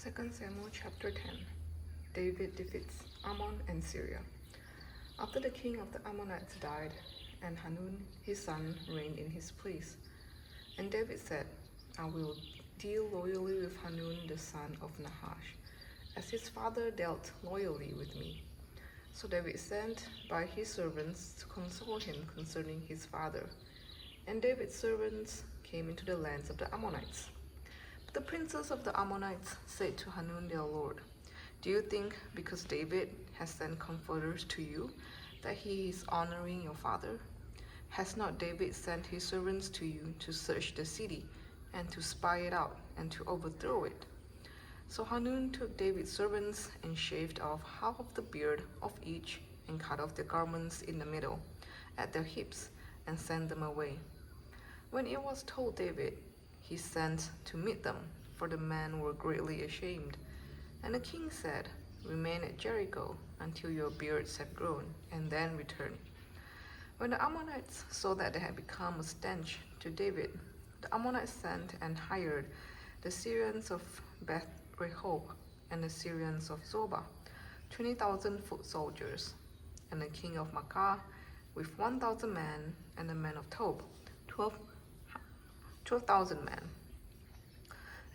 2 Samuel chapter 10. David defeats Ammon and Syria. After the king of the Ammonites died, and Hanun his son reigned in his place. And David said, I will deal loyally with Hanun the son of Nahash, as his father dealt loyally with me. So David sent by his servants to console him concerning his father. And David's servants came into the lands of the Ammonites. But the princes of the Ammonites said to Hanun their lord, Do you think because David has sent comforters to you that he is honoring your father? Has not David sent his servants to you to search the city and to spy it out and to overthrow it? So Hanun took David's servants and shaved off half of the beard of each and cut off their garments in the middle at their hips and sent them away. When it was told David, he sent to meet them, for the men were greatly ashamed. And the king said, Remain at Jericho until your beards have grown, and then return. When the Ammonites saw that they had become a stench to David, the Ammonites sent and hired the Syrians of Beth Rehob and the Syrians of Zobah, 20,000 foot soldiers, and the king of Makkah with 1,000 men, and the men of Tob, 12,000 men.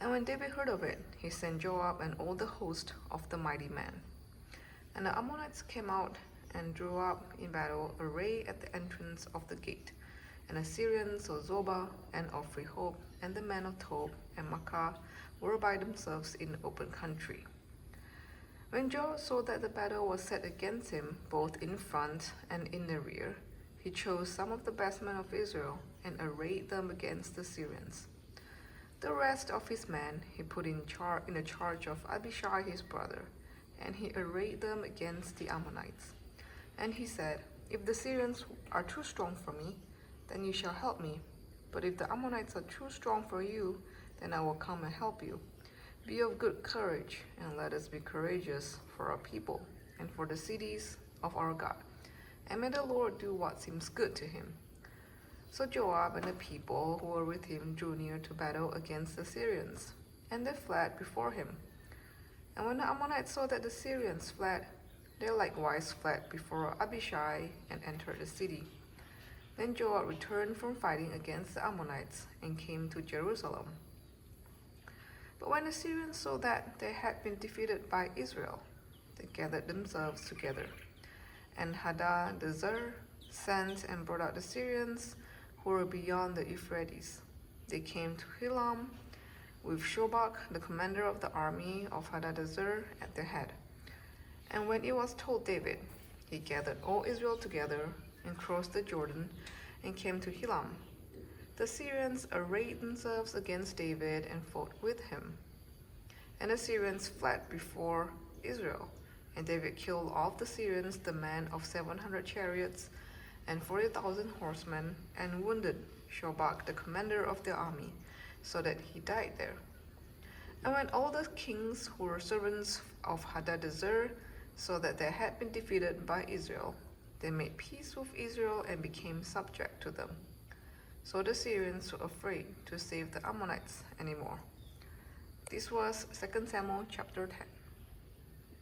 And when David heard of it, he sent Joab and all the host of the mighty men. And the Ammonites came out and drew up in battle array at the entrance of the gate. And the Syrians of Zobah and of Rehob and the men of Tob and Makkah were by themselves in the open country. When Joab saw that the battle was set against him, both in front and in the rear, he chose some of the best men of Israel and arrayed them against the Syrians. The rest of his men he put in the charge of Abishai his brother, and he arrayed them against the Ammonites. And he said, If the Syrians are too strong for me, then you shall help me. But if the Ammonites are too strong for you, then I will come and help you. Be of good courage, and let us be courageous for our people and for the cities of our God. And may the Lord do what seems good to him. So Joab and the people who were with him drew near to battle against the Syrians, and they fled before him. And when the Ammonites saw that the Syrians fled, they likewise fled before Abishai and entered the city. Then Joab returned from fighting against the Ammonites and came to Jerusalem. But when the Syrians saw that they had been defeated by Israel, they gathered themselves together. And Hadadezer sent and brought out the Syrians who were beyond the Euphrates. They came to Hilam with Shobach, the commander of the army of Hadadezer, at their head. And when it was told David, he gathered all Israel together and crossed the Jordan and came to Hilam. The Syrians arrayed themselves against David and fought with him. And the Syrians fled before Israel. And David killed of the Syrians the men of 700 chariots and 40,000 horsemen, and wounded Shobach, the commander of the army, so that he died there. And when all the kings who were servants of Hadadezer saw that they had been defeated by Israel, they made peace with Israel and became subject to them. So the Syrians were afraid to save the Ammonites anymore. This was 2 Samuel chapter 10.